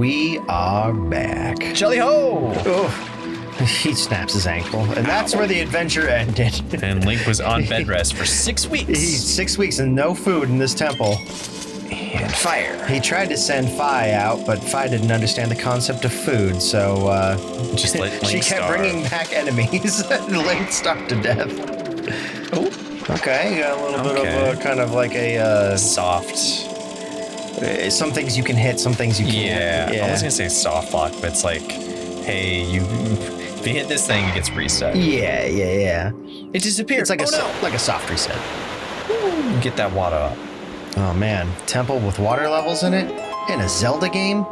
we are back. Jelly ho! Oh, he snaps his ankle, and that's where the adventure ended. And Link was on bed rest for 6 weeks. He's 6 weeks and no food in this temple. And fire. He tried to send Fi out, but Fi didn't understand the concept of food, so just let Link she kept bringing back enemies, and Link starved to death. Oh, okay, you got a little bit of a kind of like a soft. Some things you can hit, some things you can't. Yeah, I was gonna say soft lock, but it's like, hey, if you hit this thing, it gets reset. Yeah. It disappears. It's like like a soft reset. Get that water up. Oh man, temple with water levels in it in a Zelda game?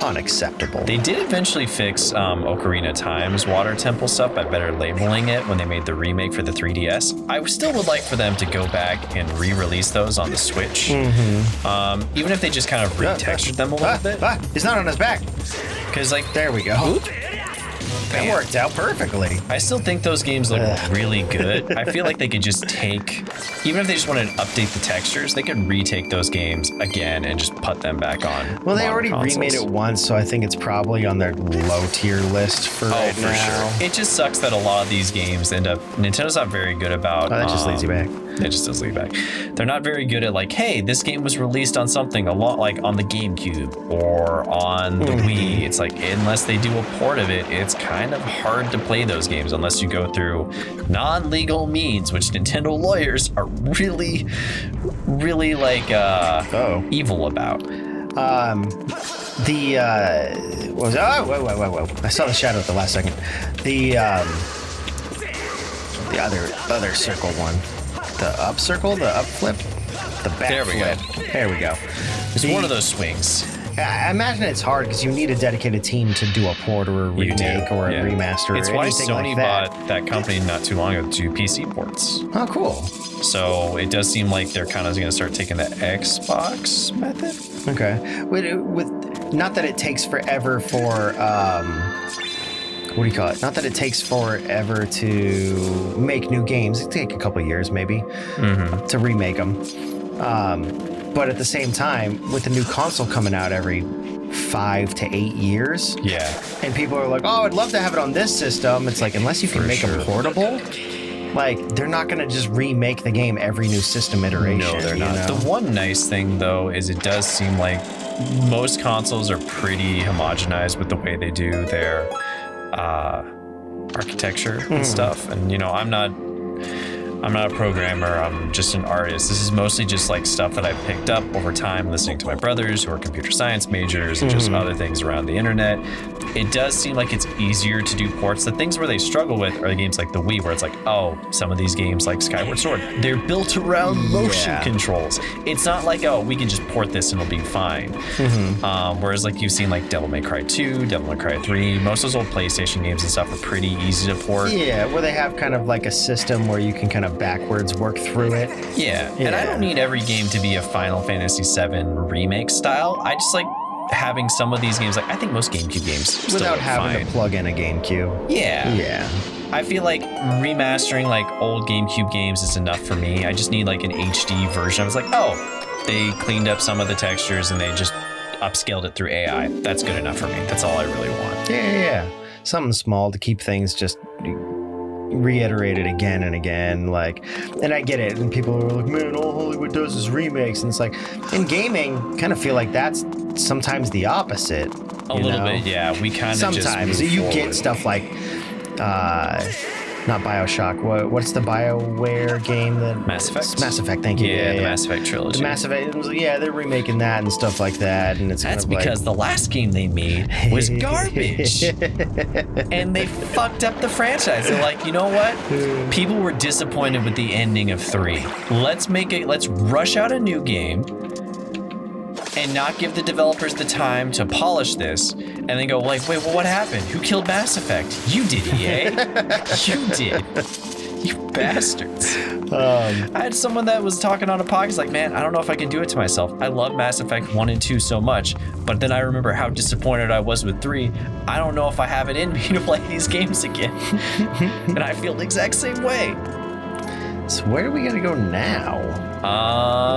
Unacceptable. They did eventually fix Ocarina of Time's water temple stuff by better labeling it when they made the remake for the 3DS. I still would like for them to go back and re-release those on the Switch. Mm-hmm. Even if they just kind of retextured them a little bit. He's not on his back. Because like, there we go. That worked out perfectly. I still think those games look really good. I feel like they could just take, even if they just wanted to update the textures, they could retake those games again and just put them back on. Well, they already remade it once, so I think it's probably on their low tier list for right now. Sure. It just sucks that a lot of these games end up, Nintendo's not very good about. That just leads you back. It just does lead back. They're not very good at like, hey, this game was released on something a lot like on the GameCube or on the Wii. It's like, unless they do a port of it, it's kind of hard to play those games unless you go through non-legal means, which Nintendo lawyers are really, really like evil about. What was it? Whoa. I saw the shadow at the last second. The other circle one. The up circle, the up flip, the back flip. There we go. It's one of those swings. I imagine it's hard because you need a dedicated team to do a port or a remake or a remaster. It's or why anything Sony like that. bought that company not too long ago to do PC ports. Oh, cool. So it does seem like they're kind of going to start taking the Xbox method. Okay. With not that it takes forever for what do you call it? Not that it takes forever to make new games. It take a couple of years maybe to remake them. But at the same time, with the new console coming out every 5 to 8 years, and people are like, "Oh, I'd love to have it on this system." It's like, unless you can make them portable, like they're not going to just remake the game every new system iteration. No, they're not. The one nice thing though is it does seem like most consoles are pretty homogenized with the way they do their architecture and stuff. And you know, I'm not a programmer, I'm just an artist. This is mostly just like stuff that I've picked up over time listening to my brothers who are computer science majors and just other things around the internet. It does seem like it's easier to do ports. The things where they struggle with are the games like the Wii, where it's like, oh, some of these games like Skyward Sword, they're built around motion controls. It's not like, oh, we can just port this and it'll be fine. Whereas like you've seen like Devil May Cry 2, Devil May Cry 3, most of those old PlayStation games and stuff are pretty easy to port. Yeah, where they have kind of like a system where you can kind of backwards work through it. Yeah, and I don't need every game to be a Final Fantasy VII remake style. I just like having some of these games, like I think most GameCube games without having to plug in a GameCube. Yeah. I feel like remastering like old GameCube games is enough for me. I just need like an HD version. I was like, oh, they cleaned up some of the textures and they just upscaled it through AI. That's good enough for me. That's all I really want. Yeah. Something small to keep things just reiterated again and again, like, and I get it, and people are like, man, all Hollywood does is remakes, and it's like, in gaming, kind of feel like that's sometimes the opposite. A little bit, yeah. We kind of sometimes just you get stuff like not BioShock. What's the BioWare game that Mass Effect? Mass Effect, thank you. Yeah, the Mass Effect trilogy. The Mass Effect, they're remaking that and stuff like that, and it's that's kind of because the last game they made was garbage, and they fucked up the franchise. They're like, you know what? People were disappointed with the ending of 3. Let's rush out a new game and not give the developers the time to polish this, and then go like, wait, well, what happened? Who killed Mass Effect? You did, EA. You did. You bastards. I had someone that was talking on a podcast like, man, I don't know if I can do it to myself. I love Mass Effect 1 and 2 so much, but then I remember how disappointed I was with 3. I don't know if I have it in me to play these games again. And I feel the exact same way. So where are we gonna go now?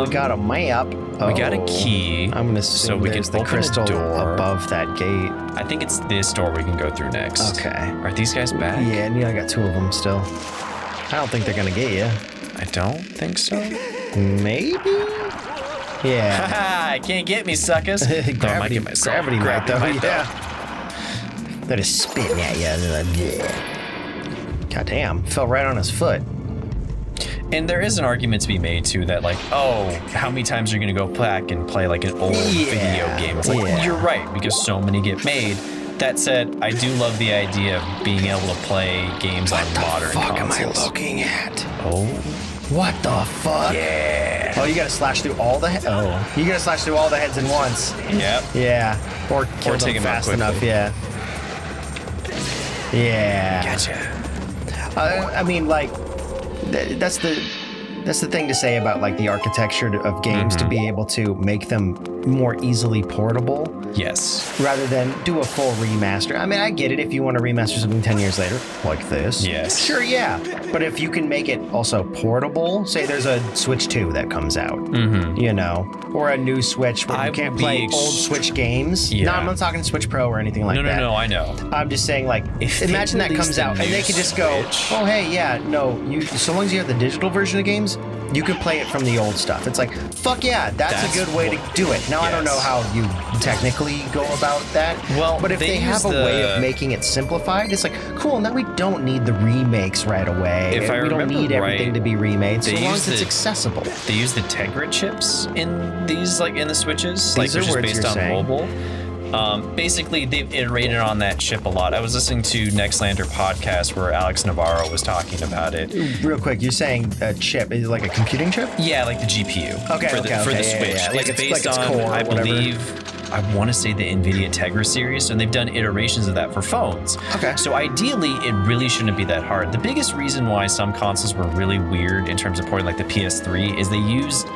We got a map. We got a key. I'm gonna assume so we can there's the open crystal a door above that gate. I think it's this door we can go through next. Okay. Are these guys back? Yeah, and I got 2 of them still. I don't think they're gonna get you. I don't think so. Maybe? Yeah. Haha, I can't get me, suckers. Gravity might though, yeah. They're just spitting at you. They're like, yeah. God damn, fell right on his foot. And there is an argument to be made too that like, oh, how many times are you gonna go back and play like an old video game? It's like, you're right, because so many get made. That said, I do love the idea of being able to play games on modern consoles. What the fuck am I looking at? Oh. What the fuck? Yeah. Oh, you gotta slash through all the heads. Oh, you gotta slash through all the heads in once. Yep. Yeah. Or kill them take them fast out quickly. enough. Yeah. Yeah. Gotcha. I mean, like, that's the thing to say about like the architecture of games to be able to make them more easily portable. Yes. Rather than do a full remaster. I mean, I get it if you want to remaster something 10 years later, like this. Yes. Sure, yeah. But if you can make it also portable, say there's a Switch 2 that comes out, you know, or a new Switch where you can't play old Switch games. Yeah. No, I'm not talking Switch Pro or anything like that. No, I know. I'm just saying, like, imagine that comes out and they could just go, oh, hey, yeah, no, so long as you have the digital version of games, you can play it from the old stuff. It's like, fuck yeah, that's a good way to do it. Now, I don't know how you technically go about that. Well, but if they have a way of making it simplified, it's like, cool, now we don't need the remakes right away. If I we don't need everything to be remade, so long as it's accessible. They use the Tegra chips in these, like in the Switches, These like are which is words based you're on saying. mobile. Basically, they've iterated on that chip a lot. I was listening to Nextlander podcast where Alex Navarro was talking about it. Real quick, you're saying a chip, is it like a computing chip? Yeah, like the GPU. For the Switch. Yeah. Like it's based on, core, I whatever. believe, I want to say the NVIDIA Tegra series, and they've done iterations of that for phones. Okay. So ideally, it really shouldn't be that hard. The biggest reason why some consoles were really weird in terms of porting, like the PS3, is they used,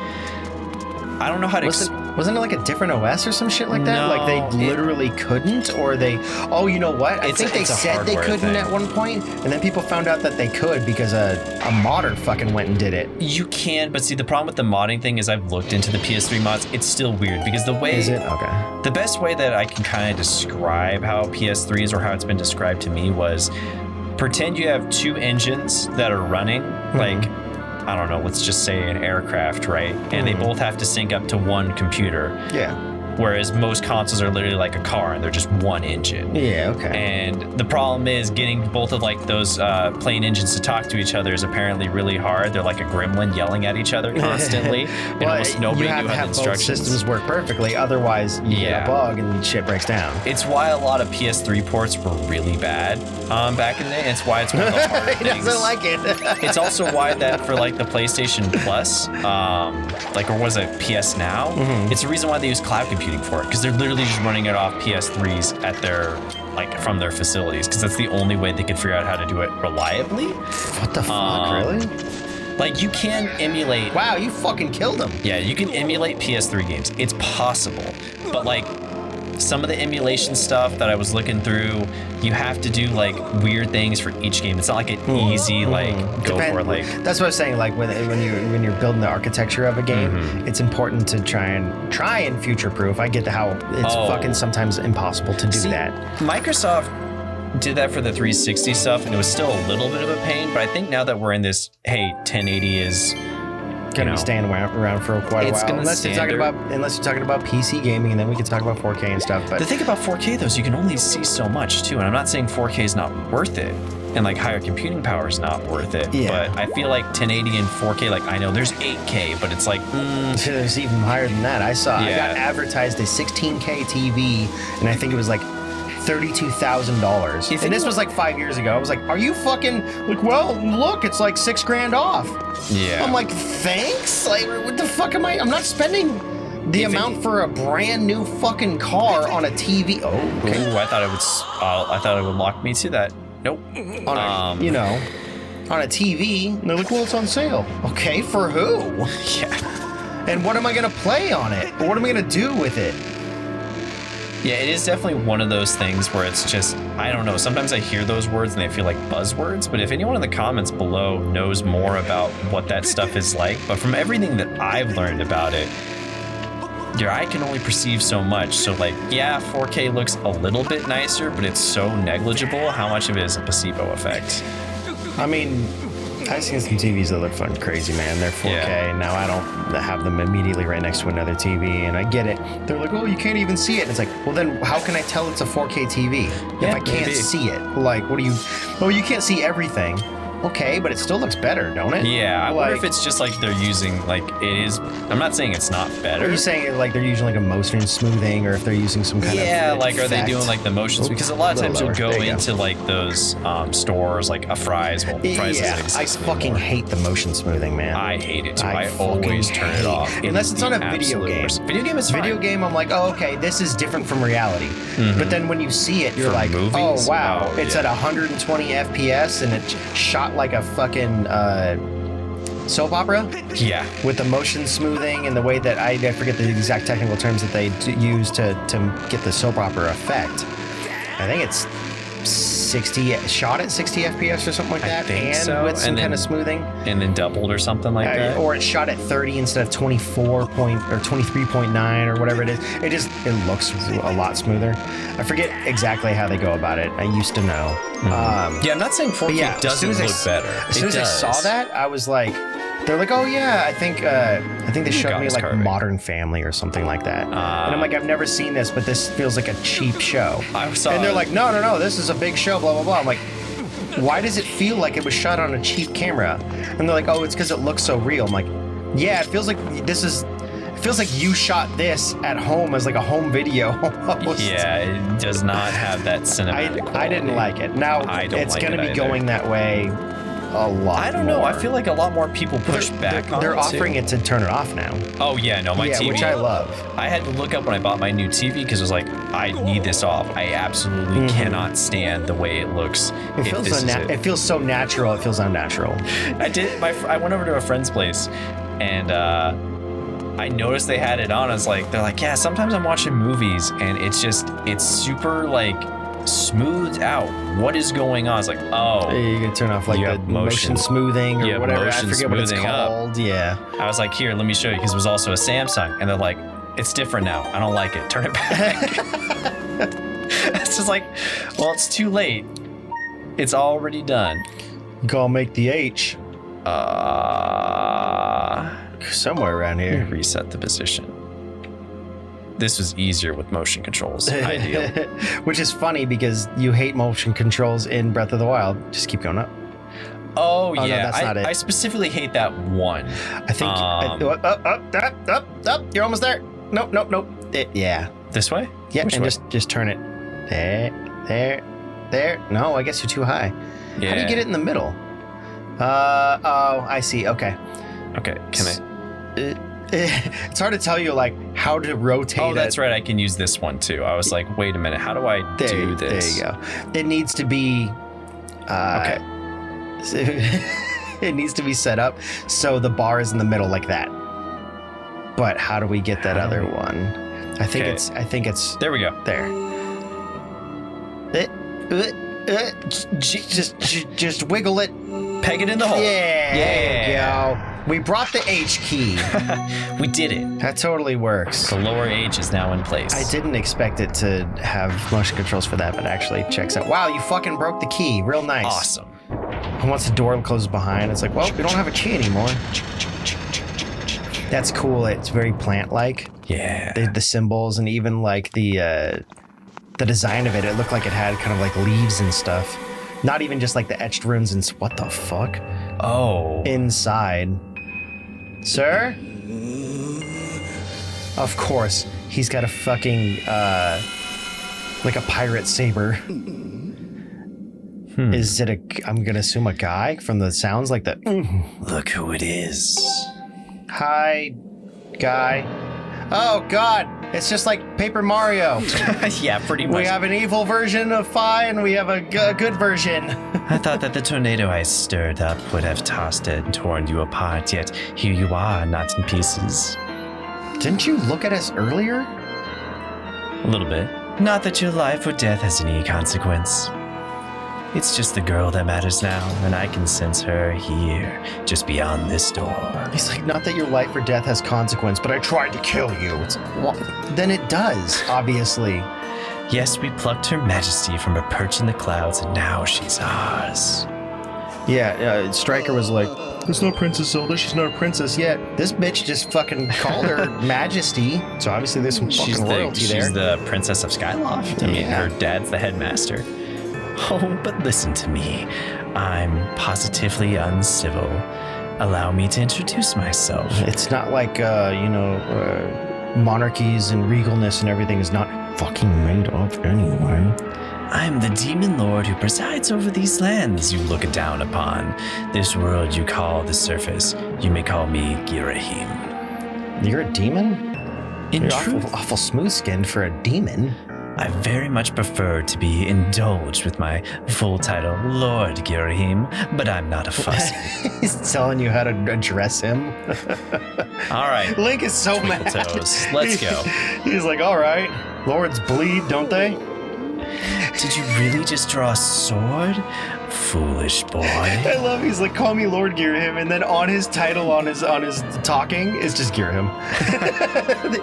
I don't know how to Wasn't it like a different OS or some shit like that? No, Like they literally couldn't, or they? Oh, you know what? I think they said they couldn't thing. at one point, and then people found out that they could because a modder fucking went and did it. You can, but see, the problem with the modding thing is I've looked into the PS3 mods. It's still weird because the way Is it? Okay. the best way that I can kind of describe how PS3 is, or how it's been described to me, was pretend you have 2 engines that are running, like, I don't know, let's just say an aircraft, right? And they both have to sync up to one computer. Yeah. Whereas most consoles are literally like a car and they're just one engine. Yeah, okay. And the problem is getting both of like those plane engines to talk to each other is apparently really hard. They're like a gremlin yelling at each other constantly. And almost nobody knew how the instructions. Both systems work perfectly. Otherwise, you get a bug and shit breaks down. It's why a lot of PS3 ports were really bad back in the day. And it's why it's one of the harder He things. doesn't like it. It's also why that for like the PlayStation Plus, like, or was it PS Now? It's the reason why they use cloud computing for it, because they're literally just running it off PS3s at their, like, from their facilities, because that's the only way they could figure out how to do it reliably. What the fuck, really? Like, you can emulate. Wow, you fucking killed him. Yeah, you can emulate PS3 games. It's possible, but like some of the emulation stuff that I was looking through, you have to do like weird things for each game. It's not like an easy like go for it. Like that's what I was saying. Like when you're building the architecture of a game, it's important to try and future proof. I get how it's fucking sometimes impossible to do that. Microsoft did that for the 360 stuff, and it was still a little bit of a pain. But I think now that we're in this, hey, 1080 is gonna be staying around for quite a while. Unless you're talking about PC gaming, and then we can talk about 4K and stuff. But the thing about 4K though is you can only see so much too, and I'm not saying 4K is not worth it, and like higher computing power is not worth it. Yeah. But I feel like 1080 and 4K, like I know there's 8K, but it's like there's even higher than that. I got advertised a 16K TV, and I think it was like $32,000. And this was like 5 years ago. I was like, are you fucking like, well, look, it's like $6,000 off. Yeah. I'm like, thanks? Like, what the fuck am I? I'm not spending the amount for a brand new fucking car on a TV. Oh, okay. Ooh, I thought it would lock me to that. Nope. On a TV. And they're like, well, it's on sale. Okay, for who? Yeah. And what am I gonna play on it? Or what am I gonna do with it? Yeah, it is definitely one of those things where it's just, I don't know, sometimes I hear those words and they feel like buzzwords, but if anyone in the comments below knows more about what that stuff is like, but from everything that I've learned about it, your eye can only perceive so much. So like, yeah, 4K looks a little bit nicer, but it's so negligible. How much of it is a placebo effect? I mean, I've seen some TVs that look fucking crazy, man. They're 4K. Yeah. Now I don't have them immediately right next to another TV, and I get it. They're like, oh, you can't even see it. And it's like, well, then how can I tell it's a 4K TV if I can't see it? Like, what do you? Oh, you can't see everything. Okay, but it still looks better, don't it? Yeah, I wonder if it's just like they're using, like, it is, I'm not saying it's not better. Are you saying like they're using like a motion smoothing, or if they're using some kind of like, are they effect? doing like the motions? Because a lot of times you'll go There you into like those stores, like a Fry's. Well, Fry's doesn't I exist fucking anymore. hate the motion smoothing, man. I hate it too. I I always fucking turn it off. hate- Unless it's on a the video absolute game. worst. Video game is fine. Video game, I'm like, oh, okay, this is different from reality. But then when you see it, you're For like, movies? oh, wow, Oh, it's yeah. at 120 FPS and it's shot like a fucking soap opera Yeah. with the motion smoothing and the way that I forget the exact technical terms that they use to get the soap opera effect. I think it's 60 shot at 60 FPS or something like that, think and so. with some And then- kind of smoothing. And then doubled or something like that. Or it's shot at 30 instead of 24 point or 23.9 or whatever it is. It looks a lot smoother. I forget exactly how they go about it. I used to know. Yeah, I'm not saying 4K But yeah, doesn't look better. As soon as I saw that, I was like, they're like, oh yeah, I think they showed me Goddess like carving. Modern Family or something like that. And I'm like, I've never seen this, but this feels like a cheap show. I saw And they're it. like, no, this is a big show, blah, blah, blah. I'm like, why does it feel like it was shot on a cheap camera? And they're like, oh, it's because it looks so real. I'm like, yeah, it feels like you shot this at home as like a home video almost. Yeah, it does not have that cinematic I didn't quality. like it. Now I don't it's like going to it be either. going that way a lot. I don't know. I more. feel like a lot more people push back on They're it, offering too. it to turn it off now. Oh yeah, no, my TV. Which I love. I had to look up when I bought my new TV because it was like, I need this off. I absolutely cannot stand the way it looks. It feels it feels so natural. It feels unnatural. I went over to a friend's place, and I noticed they had it on. They're like, yeah. Sometimes I'm watching movies, and it's super like smoothed out. What is going on? It's like, oh. You can turn off like You the have motion smoothing or You have whatever. I motion forget what it's smoothing up. called. Yeah. I was like, here, let me show you, because it was also a Samsung, and they're like, it's different now. I don't like it. Turn it back. It's just like, well, it's too late. It's already done. Go make the H somewhere around here. Reset the position. This was easier with motion controls. Ideal. Which is funny because you hate motion controls in Breath of the Wild. Just keep going up. Oh, no, yeah. that's not it. I specifically hate that one. I think up. You're almost there. Nope. Yeah. This way? Yeah, Which and way? just turn it. There. No, I guess you're too high. Yeah. How do you get it in the middle? Oh, I see. Okay. Okay, can I? It's hard to tell you like how to rotate. Oh, that's right. I can use this one too. I was like, wait a minute. How do I do this? There you go. It needs to be. Okay. It needs to be set up so the bar is in the middle like that. But how do we get that other one? I think it's There we go. there. Just wiggle it. Peg it in the hole. Yeah. There you go. We brought the H key. We did it. That totally works. The lower H is now in place. I didn't expect it to have motion controls for that, but it actually checks out. Wow, you fucking broke the key. Real nice. Awesome. And once the door closes behind, it's like, well, we don't have a key anymore. That's cool. It's very plant-like. Yeah. The symbols and even like the design of it. It looked like it had kind of like leaves and stuff. Not even just like the etched runes and what the fuck? Oh. Inside. Sir? Of course. He's got a fucking like a pirate saber. Is it I'm gonna assume a guy from the sounds like the Look who it is. hi guy. Oh god, it's just like Paper Mario. Yeah, pretty much. We have an evil version of Fi and we have a good version. I thought that the tornado I stirred up would have tossed it and torn you apart, yet here you are, not in pieces. Didn't you look at us earlier? A little bit. Not that your life or death has any consequence. It's just the girl that matters now, and I can sense her here, just beyond this door. He's like, not that your life or death has consequence, but I tried to kill you. It's like, well, then it does, obviously. Yes, we plucked her majesty from her perch in the clouds, and now she's ours. Yeah, Stryker was like, it's not Princess Zelda, she's not a princess yet. This bitch just fucking called her majesty, so obviously there's some fucking royalty there. She's the princess of Skyloft. I mean, her dad's the headmaster. Oh, but listen to me. I'm positively uncivil. Allow me to introduce myself. It's not like, monarchies and regalness and everything is not fucking made up anyway. I'm the demon lord who presides over these lands you look down upon. This world you call the surface. You may call me Ghirahim. You're a demon? In You're truth, awful smooth-skinned for a demon. I very much prefer to be indulged with my full title, Lord Ghirahim, but I'm not a fussy. He's telling you how to address him. All right. Link is so mad. Toes. Let's go. He's like, all right. Lords bleed, don't they? Did you really just draw a sword? Foolish boy. I love he's like, call me Lord Ghirahim, and then on his title, on his talking, is just Ghirahim.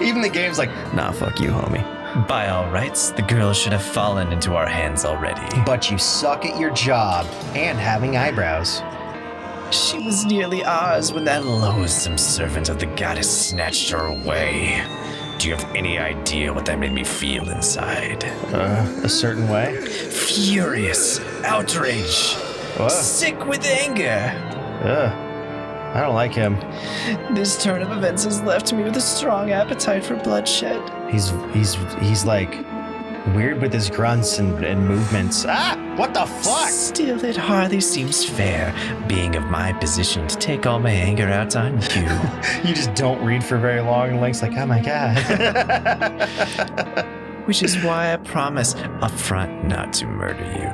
Even the game's like, nah, fuck you, homie. By all rights, the girl should have fallen into our hands already. But you suck at your job and having eyebrows. She was nearly ours when that loathsome servant of the goddess snatched her away. Do you have any idea what that made me feel inside? A certain way? Furious, outrage, sick with anger. I don't like him. This turn of events has left me with a strong appetite for bloodshed. He's like weird with his grunts and movements. Ah! What the fuck? Still, it hardly seems fair, being of my position, to take all my anger out on you. You just don't read for very long, and Link's like, oh my god. Which is why I promise up front not to murder you.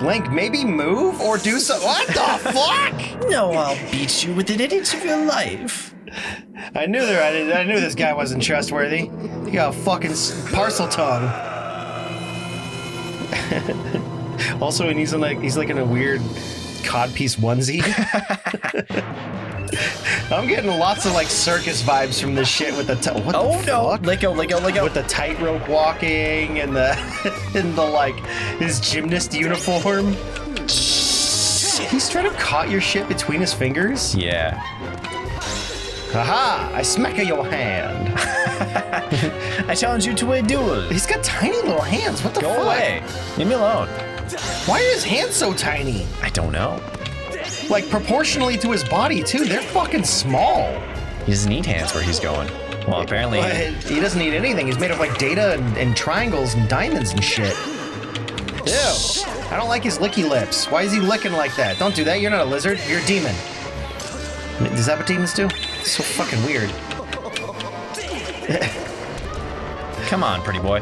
Link, maybe move or do something. What the fuck? No, I'll beat you within an inch of your life. I knew this guy wasn't trustworthy. He got a fucking parcel tongue. Also, and he's like in a weird codpiece onesie. I'm getting lots of like circus vibes from this shit with the what the fuck? Let go. With the tightrope walking and the like his gymnast uniform. He's trying to caught your shit between his fingers. Yeah. Haha! I smack your hand. I challenge you to a duel. He's got tiny little hands. What the fuck? Go away. Leave me alone. Why are his hands so tiny? I don't know. Like proportionally to his body too. They're fucking small. He doesn't need hands where he's going. Well, apparently he doesn't need anything. He's made of like data and triangles and diamonds and shit. Ew. I don't like his licky lips. Why is he licking like that? Don't do that. You're not a lizard. You're a demon. Is that what demons do? It's so fucking weird. Come on, pretty boy.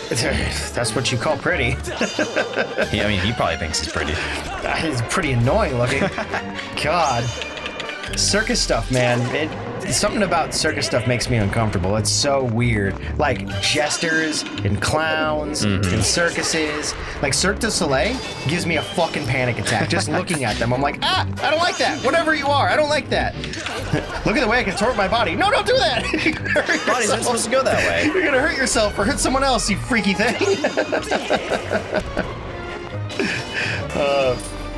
That's what you call pretty. Yeah, I mean, he probably thinks he's pretty. He's pretty annoying looking. God. Circus stuff, man. Something about circus stuff makes me uncomfortable. It's so weird. Like jesters and clowns and circuses. Like Cirque du Soleil gives me a fucking panic attack just looking at them. I'm like, I don't like that. Whatever you are, I don't like that. Look at the way I contort my body. No, don't do that. Body's not supposed to go that way. You're gonna hurt yourself or hurt someone else, you freaky thing.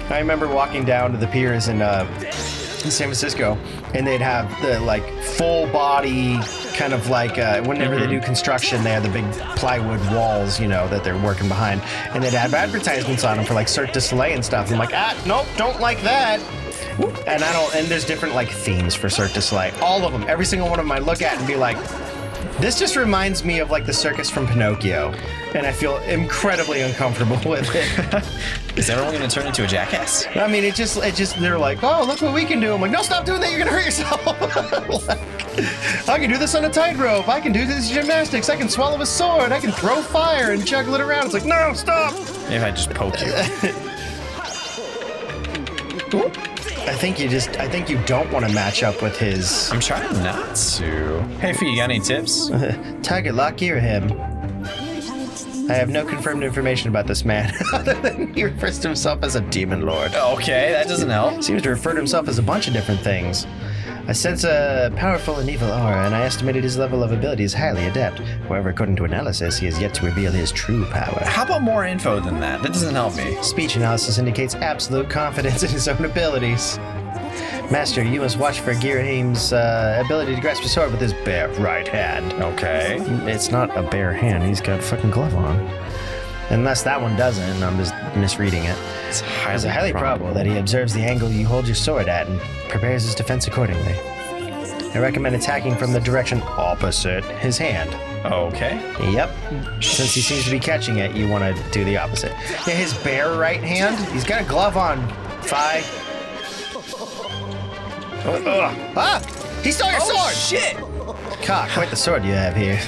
I remember walking down to the piers in San Francisco, and they'd have the like full body kind of like whenever they do construction, they have the big plywood walls, you know, that they're working behind, and they'd have advertisements on them for like Cirque du Soleil and stuff. I'm like, nope, don't like that. And there's different like themes for Cirque du Soleil. All of them, every single one of them I look at and be like, this just reminds me of like the circus from Pinocchio, and I feel incredibly uncomfortable with it. Is everyone going to turn into a jackass? I mean, it just they're like, oh, look what we can do. I'm like, no, stop doing that. You're gonna hurt yourself. Like, I can do this on a tightrope. I can do this gymnastics. I can swallow a sword. I can throw fire and juggle it around. It's like, no, stop. If I just poke you. I think you don't want to match up with his I'm trying not to. Hey, Fee, you got any tips? target lock Ghirahim. I have no confirmed information about this man, other than he refers to himself as a demon lord. Okay, that doesn't help. Seems to refer to himself as a bunch of different things. I sense a powerful and evil aura, and I estimated his level of ability is highly adept. However, according to analysis, he has yet to reveal his true power. How about more info than that? That doesn't help me. Speech analysis indicates absolute confidence in his own abilities. Master, you must watch for Ghirahim's ability to grasp a sword with his bare right hand. Okay. It's not a bare hand, he's got a fucking glove on. Unless that one doesn't, I'm just misreading it. It's highly probable that he observes the angle you hold your sword at and prepares his defense accordingly. I recommend attacking from the direction opposite his hand. Okay. Yep. Since he seems to be catching it, you want to do the opposite. Yeah, his bare right hand, he's got a glove on. Fi. He stole your sword! Shit! God, quite the sword you have here.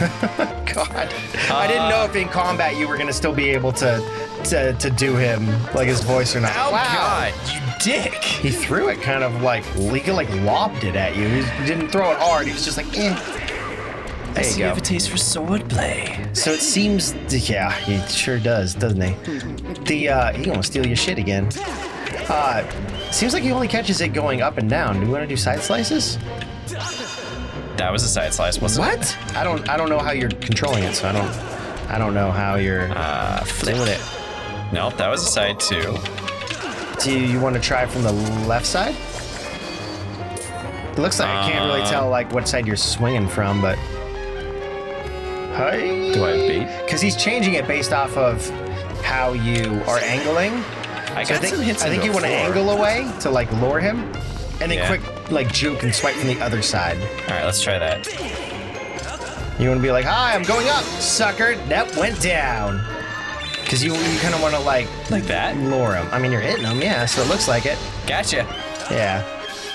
God. I didn't know if in combat you were going to still be able to do him, like his voice or not. Oh, wow. God, you dick! He threw it kind of like lobbed it at you. He didn't throw it hard. He was just like, eh. There you You go. have a taste for swordplay. So it seems, yeah, he sure does, doesn't he? He gonna steal your shit again. Seems like he only catches it going up and down. Do you want to do side slices? That was a side slice, wasn't it? What? I don't know how you're controlling it, so I don't know how you're doing it. Nope, that was a side too. Do you want to try from the left side? It looks like I can't really tell like what side you're swinging from, but hey. Do I have bait? Because he's changing it based off of how you are angling. I think you want to angle away to like lure him, and then Yeah. quick like juke and swipe from the other side. All right, let's try that. You want to be like, "Hi, I'm going up, sucker." That went down. Because you kind of want to like that? lure him. I mean, you're hitting him, yeah. So it looks like it. Gotcha. Yeah.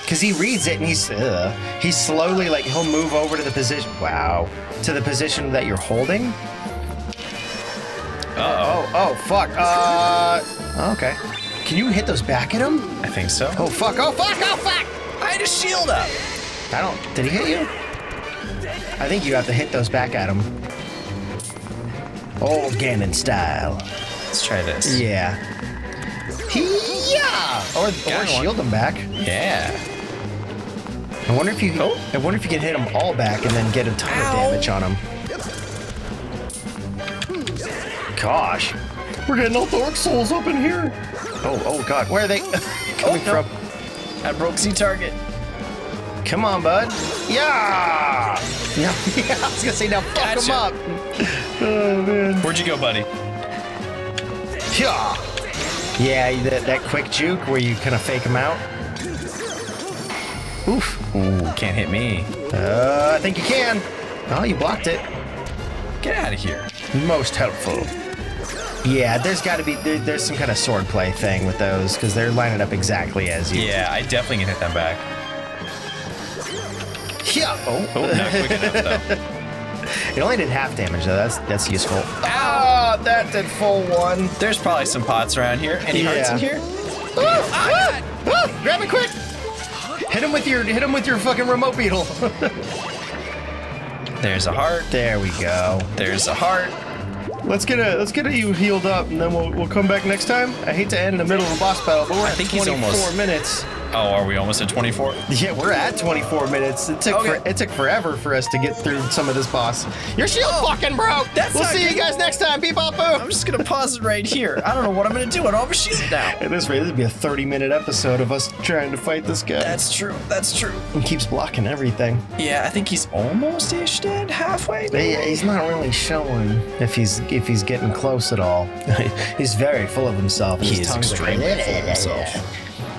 Because he reads it and he's slowly like he'll move over to the position. Wow. To the position that you're holding. Oh, fuck. Okay. Can you hit those back at him? I think so. Oh, fuck. Oh, fuck. Oh, fuck. I had a shield up. Did he hit you? I think you have to hit those back at him. Old Ganon style. Let's try this. Yeah. Or shield him back. Yeah. I wonder if you can hit them all back and then get a ton of damage on them. Gosh. We're getting all Dark Souls up in here. Oh God. Where are they coming from? I broke Z target. Come on, bud. Yeah. Yeah, I was gonna say now fuck him up. Oh man. Where'd you go, buddy? Yeah, that quick juke where you kind of fake him out. Oof. Ooh, can't hit me. I think you can. Oh, you blocked it. Get out of here. Most helpful. Yeah, there's got to be there's some kind of swordplay thing with those because they're lining up exactly as you. Yeah, I definitely can hit them back. Yeah. Oh, not quick enough though. It only did half damage though. That's useful. Ah, that did full one. There's probably some pots around here. Any hearts in here? Grab it quick. Hit him with your fucking remote beetle. There's a heart. There we go. There's a heart. Let's get you healed up, and then we'll come back next time. I hate to end in the middle of a boss battle, but we're at 24 minutes. Oh, are we almost at 24? Yeah, we're at 24 minutes. It took forever for us to get through some of this boss. Your shield fucking broke. We'll see you guys next time. Beep bop boom. I'm just gonna pause it right here. I don't know what I'm gonna do. I don't have a shield now. At this rate, this would be a 30-minute episode of us trying to fight this guy. That's true. That's true. He keeps blocking everything. Yeah, I think he's almost-ish dead, halfway. He's not really showing if he's getting close at all. He's very full of himself. He is extremely full of himself.